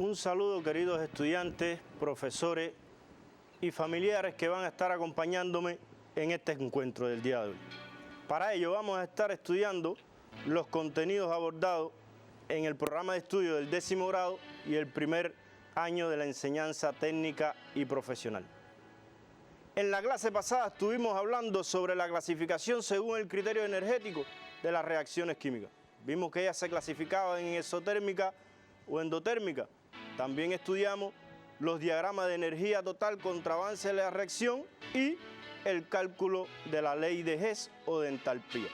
Un saludo, queridos estudiantes, profesores y familiares que van a estar acompañándome en este encuentro del día de hoy. Para ello vamos a estar estudiando los contenidos abordados en el programa de estudio del 10º grado y el primer año de la enseñanza técnica y profesional. En la clase pasada estuvimos hablando sobre la clasificación según el criterio energético de las reacciones químicas. Vimos que ellas se clasificaban en exotérmica o endotérmica. También estudiamos los diagramas de energía total contra avance de la reacción y el cálculo de la ley de Hess o de entalpía.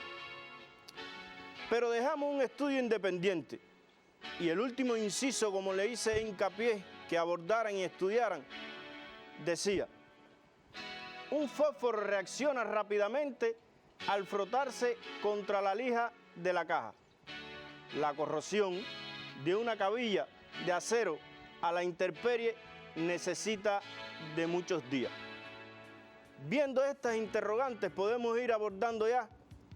Pero dejamos un estudio independiente y el último inciso, como le hice hincapié que abordaran y estudiaran, decía: un fósforo reacciona rápidamente al frotarse contra la lija de la caja. La corrosión de una cabilla de acero a la intemperie necesita de muchos días. Viendo estas interrogantes podemos ir abordando ya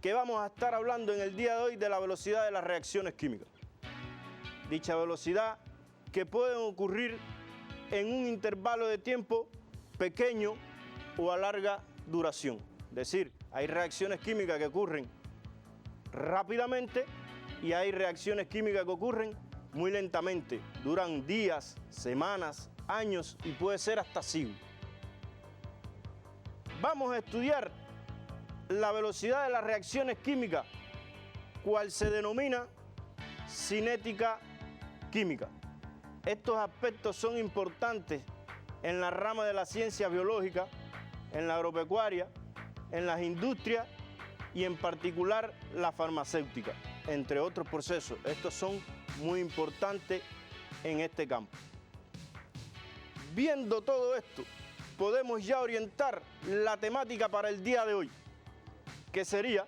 que vamos a estar hablando en el día de hoy de la velocidad de las reacciones químicas. Dicha velocidad que pueden ocurrir en un intervalo de tiempo pequeño o a larga duración. Es decir, hay reacciones químicas que ocurren rápidamente y hay reacciones químicas que ocurren muy lentamente, duran días, semanas, años y puede ser hasta siglos. Vamos a estudiar la velocidad de las reacciones químicas, cual se denomina cinética química. Estos aspectos son importantes en la rama de la ciencia biológica, en la agropecuaria, en las industrias y en particular la farmacéutica, entre otros procesos. Estos son muy importante en este campo. Viendo todo esto, podemos ya orientar la temática para el día de hoy, que sería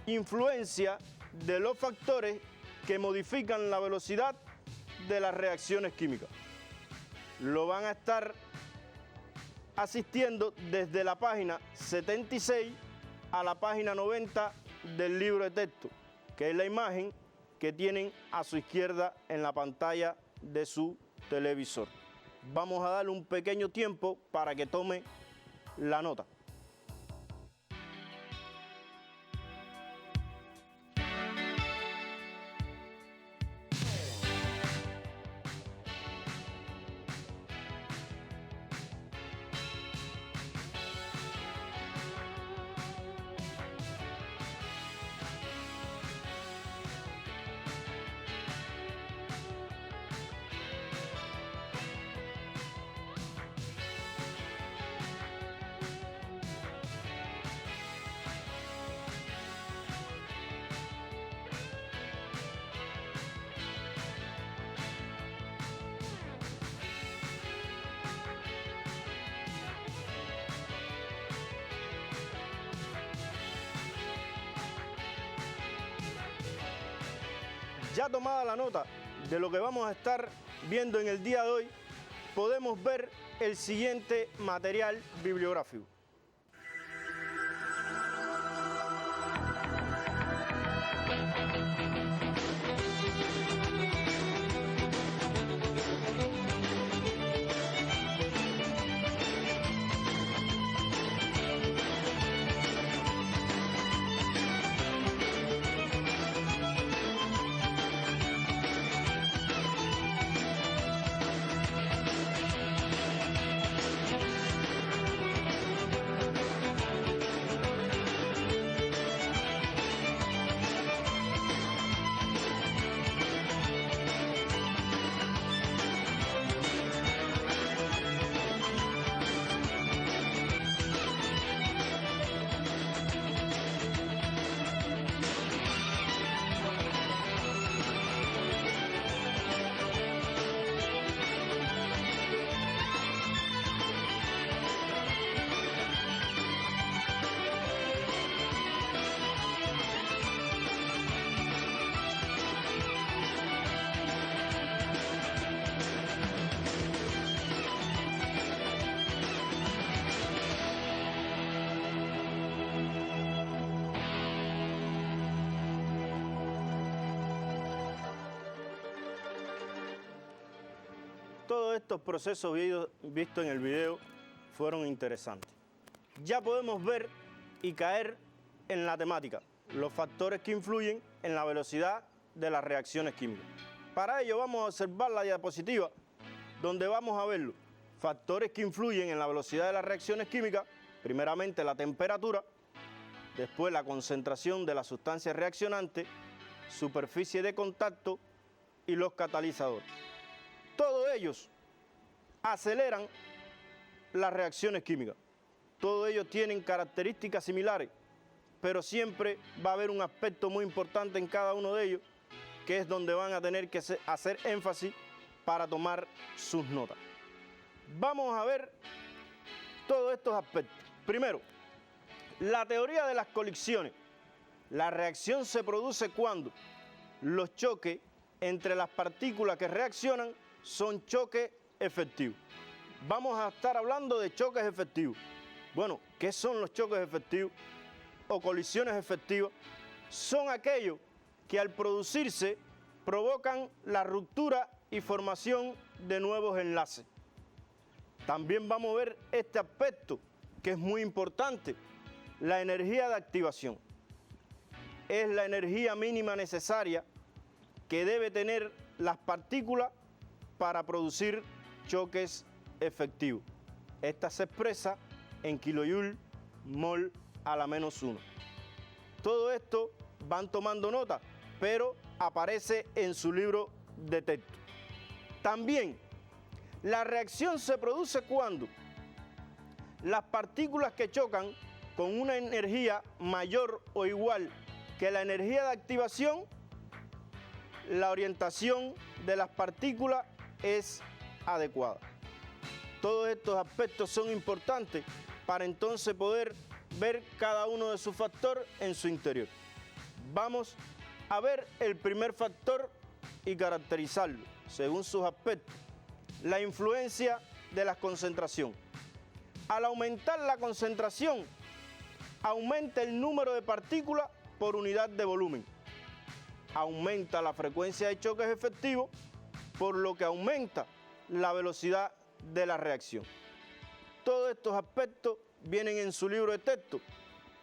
influencia de los factores que modifican la velocidad de las reacciones químicas. Lo van a estar asistiendo desde la página 76 a la página 90 del libro de texto, que es la imagen que tienen a su izquierda en la pantalla de su televisor. Vamos a darle un pequeño tiempo para que tome la nota. Ya tomada la nota de lo que vamos a estar viendo en el día de hoy, podemos ver el siguiente material bibliográfico. Todos estos procesos vistos en el video fueron interesantes. Ya podemos ver y caer en la temática, los factores que influyen en la velocidad de las reacciones químicas. Para ello vamos a observar la diapositiva donde vamos a verlo. Factores que influyen en la velocidad de las reacciones químicas, primeramente la temperatura, después la concentración de la sustancia reaccionante, superficie de contacto y los catalizadores. Todos ellos aceleran las reacciones químicas. Todos ellos tienen características similares, pero siempre va a haber un aspecto muy importante en cada uno de ellos, que es donde van a tener que hacer énfasis para tomar sus notas. Vamos a ver todos estos aspectos. Primero, la teoría de las colisiones. La reacción se produce cuando los choques entre las partículas que reaccionan son choques efectivos. Vamos a estar hablando de choques efectivos. Bueno, ¿qué son los choques efectivos o colisiones efectivas? Son aquellos que al producirse provocan la ruptura y formación de nuevos enlaces. También vamos a ver este aspecto que es muy importante, la energía de activación. Es la energía mínima necesaria que debe tener las partículas para producir choques efectivos. Esta se expresa en kilojoule mol a la menos 1. Todo esto van tomando nota, pero aparece en su libro de texto. También, la reacción se produce cuando las partículas que chocan con una energía mayor o igual que la energía de activación, la orientación de las partículas es adecuada. Todos estos aspectos son importantes para entonces poder ver cada uno de sus factores en su interior. Vamos a ver el primer factor y caracterizarlo según sus aspectos. La influencia de la concentración. Al aumentar la concentración, aumenta el número de partículas por unidad de volumen. Aumenta la frecuencia de choques efectivos, por lo que aumenta la velocidad de la reacción. Todos estos aspectos vienen en su libro de texto,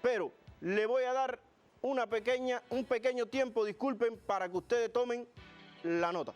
pero le voy a dar un pequeño tiempo, disculpen, para que ustedes tomen la nota.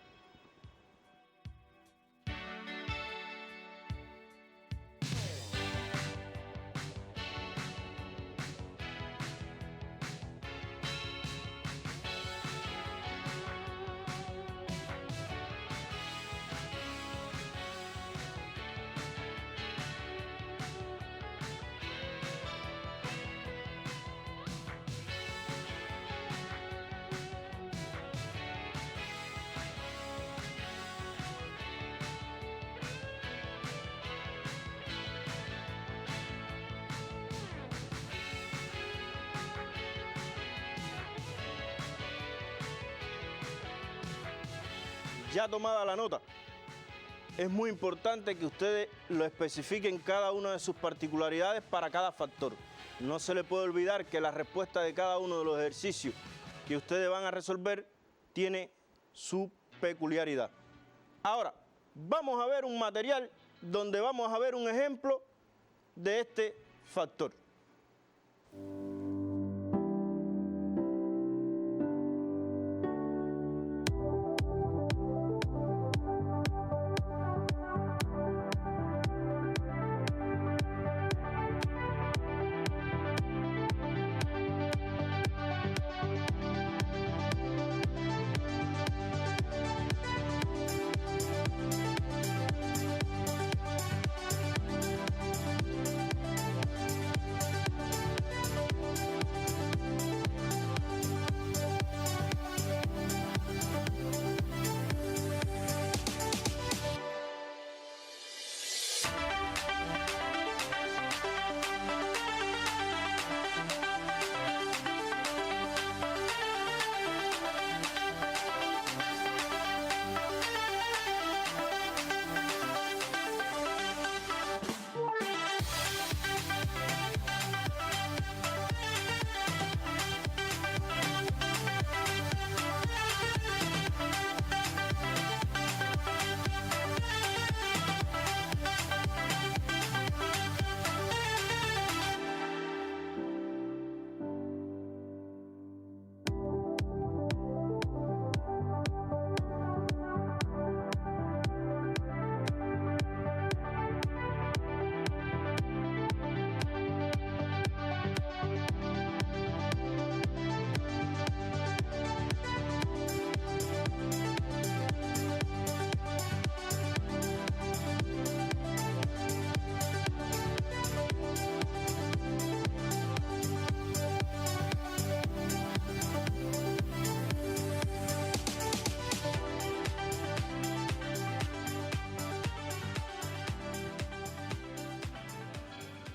Ya tomada la nota, es muy importante que ustedes lo especifiquen cada una de sus particularidades para cada factor. No se le puede olvidar que la respuesta de cada uno de los ejercicios que ustedes van a resolver tiene su peculiaridad. Ahora, vamos a ver un material donde vamos a ver un ejemplo de este factor.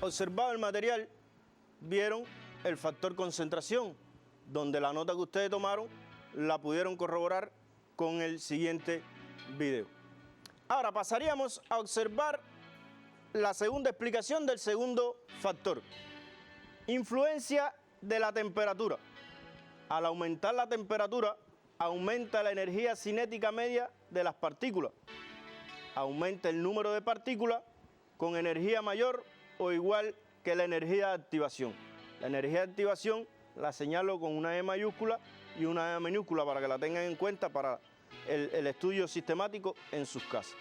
observado el material, vieron el factor concentración, donde la nota que ustedes tomaron la pudieron corroborar con el siguiente video. Ahora pasaríamos a observar la segunda explicación del segundo factor. Influencia de la temperatura. Al aumentar la temperatura, aumenta la energía cinética media de las partículas. Aumenta el número de partículas con energía mayor o igual que la energía de activación. La energía de activación la señalo con una E mayúscula y una E minúscula para que la tengan en cuenta para el estudio sistemático en sus casas.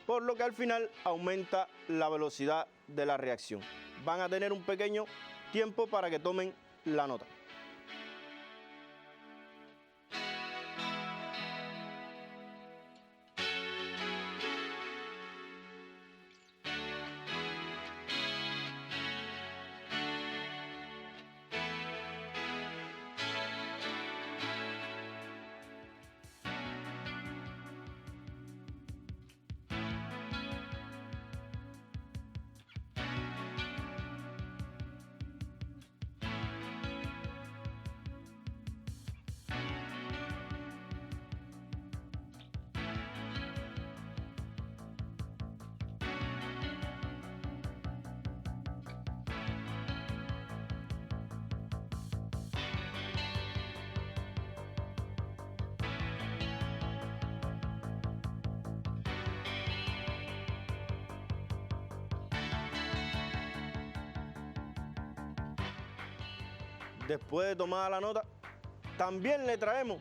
Por lo que al final aumenta la velocidad de la reacción. Van a tener un pequeño tiempo para que tomen la nota. Después de tomada la nota, también le traemos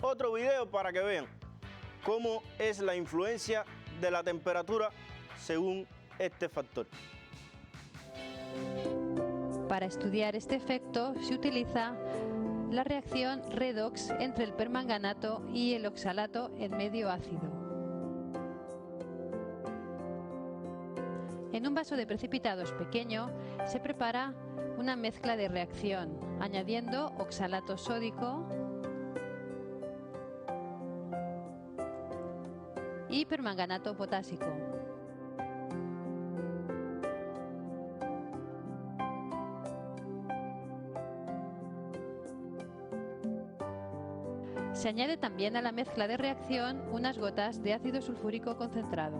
otro video para que vean cómo es la influencia de la temperatura según este factor. Para estudiar este efecto se utiliza la reacción redox entre el permanganato y el oxalato en medio ácido. En un vaso de precipitados pequeño se prepara una mezcla de reacción, añadiendo oxalato sódico y permanganato potásico. Se añade también a la mezcla de reacción unas gotas de ácido sulfúrico concentrado.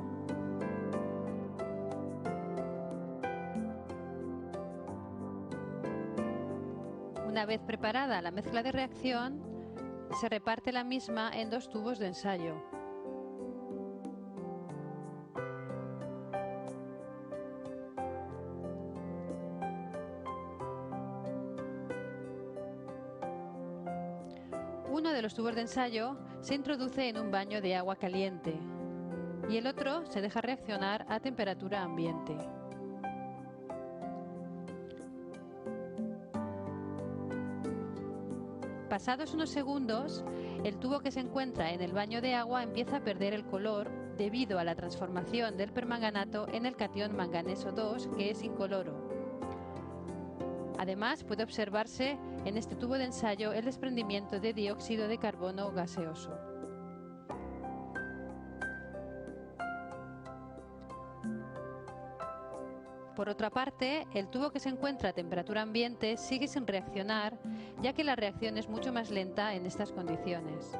Una vez preparada la mezcla de reacción, se reparte la misma en 2 tubos de ensayo. Uno de los tubos de ensayo se introduce en un baño de agua caliente y el otro se deja reaccionar a temperatura ambiente. Pasados unos segundos, el tubo que se encuentra en el baño de agua empieza a perder el color debido a la transformación del permanganato en el catión manganeso 2, que es incoloro. Además, puede observarse en este tubo de ensayo el desprendimiento de dióxido de carbono gaseoso. Por otra parte, el tubo que se encuentra a temperatura ambiente sigue sin reaccionar, ya que la reacción es mucho más lenta en estas condiciones.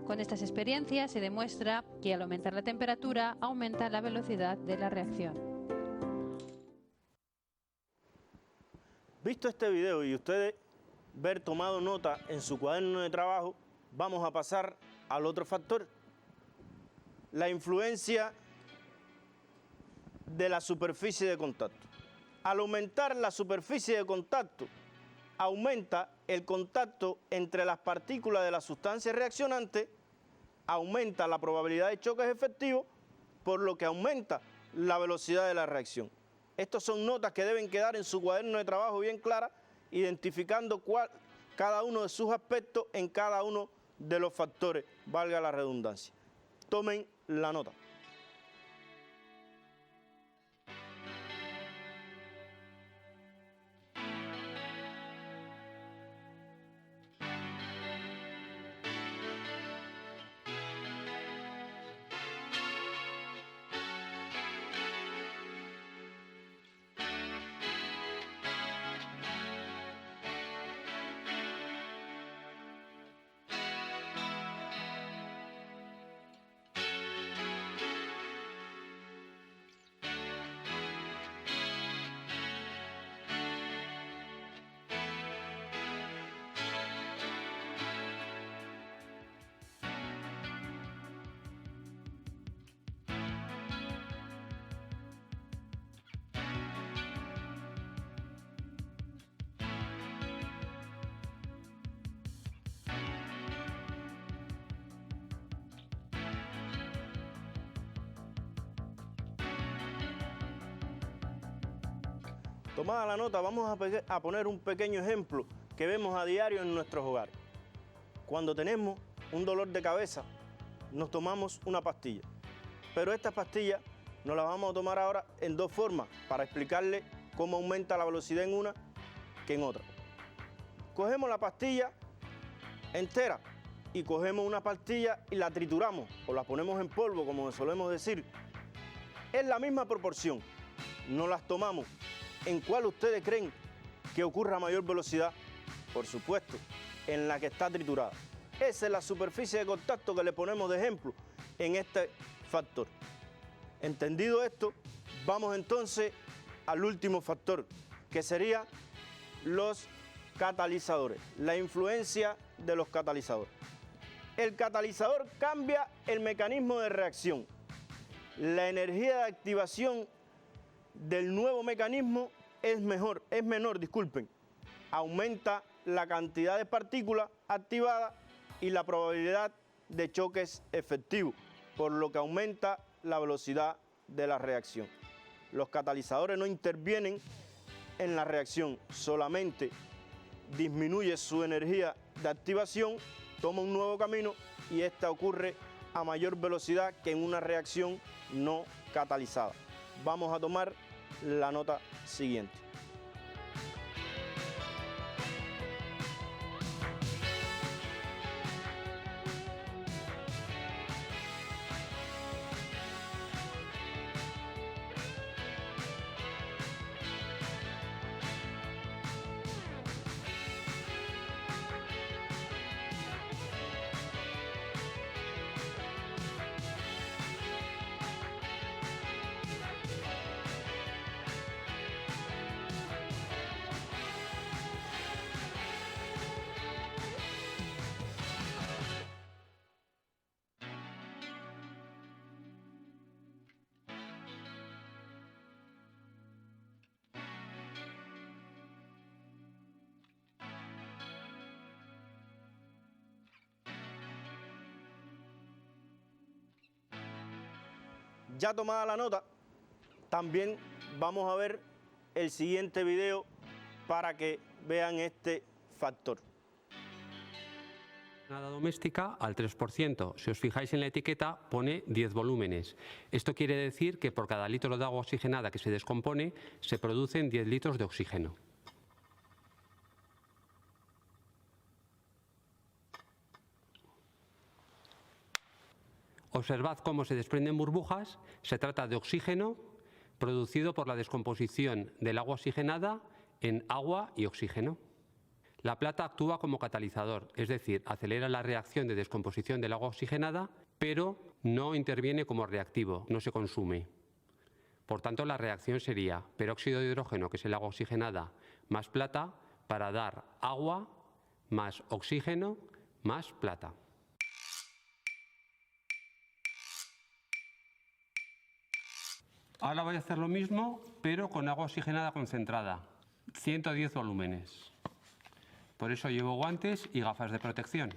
Con estas experiencias se demuestra que al aumentar la temperatura aumenta la velocidad de la reacción. Visto este video y ustedes ver tomado nota en su cuaderno de trabajo, vamos a pasar al otro factor, la influencia de la superficie de contacto. Al aumentar la superficie de contacto, aumenta el contacto entre las partículas de la sustancia reaccionante, aumenta la probabilidad de choques efectivos, por lo que aumenta la velocidad de la reacción. Estas son notas que deben quedar en su cuaderno de trabajo bien claras, identificando cada uno de sus aspectos en cada uno de los factores, valga la redundancia. Tomen la nota. Tomada la nota, vamos a poner un pequeño ejemplo que vemos a diario en nuestros hogares. Cuando tenemos un dolor de cabeza, nos tomamos una pastilla. Pero esta pastilla nos la vamos a tomar ahora en dos formas, para explicarle cómo aumenta la velocidad en una que en otra. Cogemos la pastilla entera y cogemos una pastilla y la trituramos o la ponemos en polvo, como solemos decir. Es la misma proporción. Nos las tomamos. ¿En cuál ustedes creen que ocurra mayor velocidad? Por supuesto, en la que está triturada. Esa es la superficie de contacto que le ponemos de ejemplo en este factor. Entendido esto, vamos entonces al último factor, que sería los catalizadores, la influencia de los catalizadores. El catalizador cambia el mecanismo de reacción. La energía de activación del nuevo mecanismo es menor, aumenta la cantidad de partículas activadas y la probabilidad de choques efectivos, por lo que aumenta la velocidad de la reacción. Los catalizadores no intervienen en la reacción, solamente disminuye su energía de activación, toma un nuevo camino y esta ocurre a mayor velocidad que en una reacción no catalizada. Vamos a tomar la nota siguiente. Ya tomada la nota, también vamos a ver el siguiente video para que vean este factor. Nada doméstica al 3%. Si os fijáis en la etiqueta pone 10 volúmenes. Esto quiere decir que por cada litro de agua oxigenada que se descompone se producen 10 litros de oxígeno. Observad cómo se desprenden burbujas. Se trata de oxígeno producido por la descomposición del agua oxigenada en agua y oxígeno. La plata actúa como catalizador, es decir, acelera la reacción de descomposición del agua oxigenada, pero no interviene como reactivo, no se consume. Por tanto, la reacción sería peróxido de hidrógeno, que es el agua oxigenada, más plata, para dar agua más oxígeno más plata. Ahora voy a hacer lo mismo, pero con agua oxigenada concentrada, 110 volúmenes. Por eso llevo guantes y gafas de protección.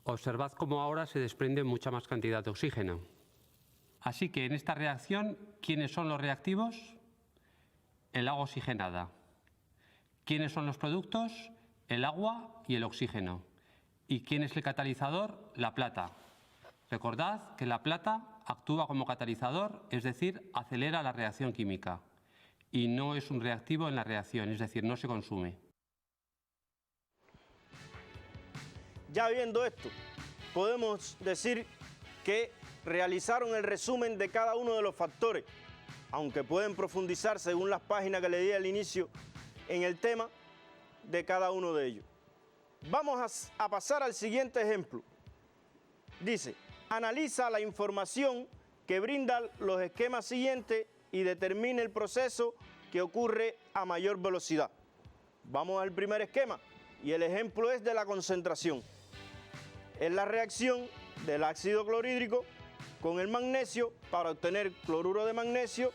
Observad cómo ahora se desprende mucha más cantidad de oxígeno. Así que en esta reacción, ¿quiénes son los reactivos? El agua oxigenada. ¿Quiénes son los productos? El agua y el oxígeno. ¿Y quién es el catalizador? La plata. Recordad que la plata actúa como catalizador, es decir, acelera la reacción química. Y no es un reactivo en la reacción, es decir, no se consume. Ya viendo esto, podemos decir que realizaron el resumen de cada uno de los factores, aunque pueden profundizar según las páginas que le di al inicio en el tema de cada uno de ellos. Vamos a pasar al siguiente ejemplo. Dice, analiza la información que brindan los esquemas siguientes y determine el proceso que ocurre a mayor velocidad. Vamos al primer esquema y el ejemplo es de la concentración. Es la reacción del ácido clorhídrico con el magnesio para obtener cloruro de magnesio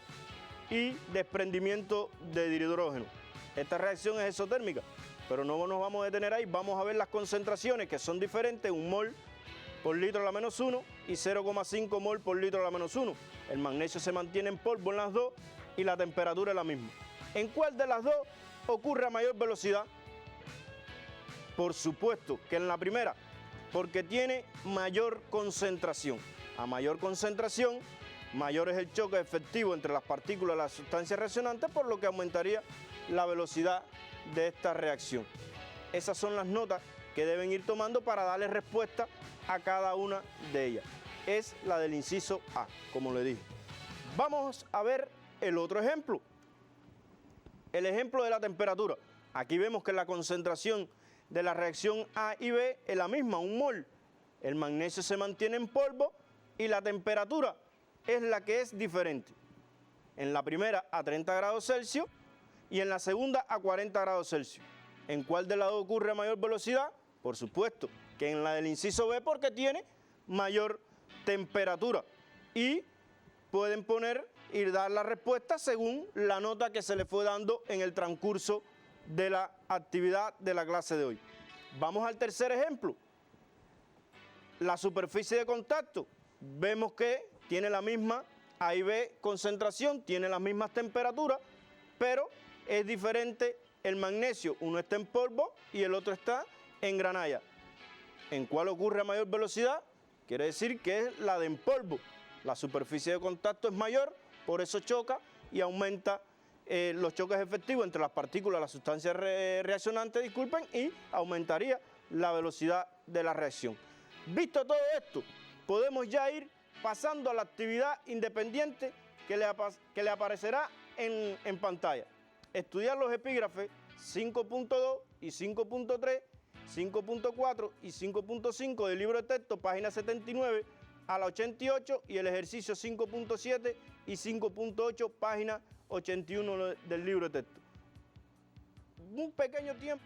y desprendimiento de hidrógeno. Esta reacción es exotérmica, pero no nos vamos a detener ahí. Vamos a ver las concentraciones que son diferentes, 1 mol por litro a la menos 1 y 0,5 mol por litro a la menos 1. El magnesio se mantiene en polvo en las dos y la temperatura es la misma. ¿En cuál de las dos ocurre a mayor velocidad? Por supuesto que en la primera, porque tiene mayor concentración. A mayor concentración, mayor es el choque efectivo entre las partículas y las sustancias reaccionantes, por lo que aumentaría la velocidad de esta reacción. Esas son las notas que deben ir tomando para darle respuesta a cada una de ellas. Es la del inciso A, como le dije. Vamos a ver el otro ejemplo. El ejemplo de la temperatura. Aquí vemos que la concentración de la reacción A y B es la misma, 1 mol. El magnesio se mantiene en polvo y la temperatura es la que es diferente. En la primera a 30 grados Celsius y en la segunda a 40 grados Celsius. ¿En cuál de las dos ocurre a mayor velocidad? Por supuesto que en la del inciso B, porque tiene mayor temperatura. Y pueden poner y dar la respuesta según la nota que se le fue dando en el transcurso de la actividad de la clase de hoy. Vamos al tercer ejemplo. La superficie de contacto. Vemos que tiene la misma A y B concentración, tiene las mismas temperaturas, pero es diferente el magnesio. Uno está en polvo y el otro está en granalla. ¿En cuál ocurre a mayor velocidad? Quiere decir que es la de en polvo. La superficie de contacto es mayor, por eso choca y aumenta los choques efectivos entre las partículas, las sustancias reaccionantes, y aumentaría la velocidad de la reacción. Visto todo esto, podemos ya ir pasando a la actividad independiente que le aparecerá en pantalla. Estudiar los epígrafes 5.2 y 5.3, 5.4 y 5.5 del libro de texto, página 79 a la 88, y el ejercicio 5.7 y 5.8, página 81 del libro de texto. Un pequeño tiempo.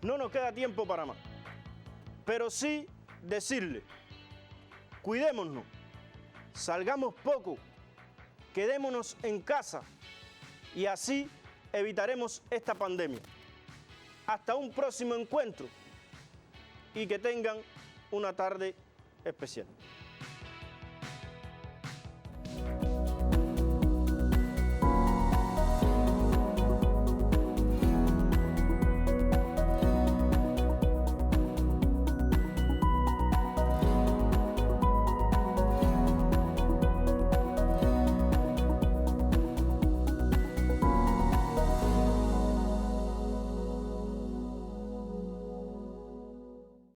No nos queda tiempo para más, pero sí decirle, cuidémonos, salgamos poco, quedémonos en casa y así evitaremos esta pandemia. Hasta un próximo encuentro y que tengan una tarde especial.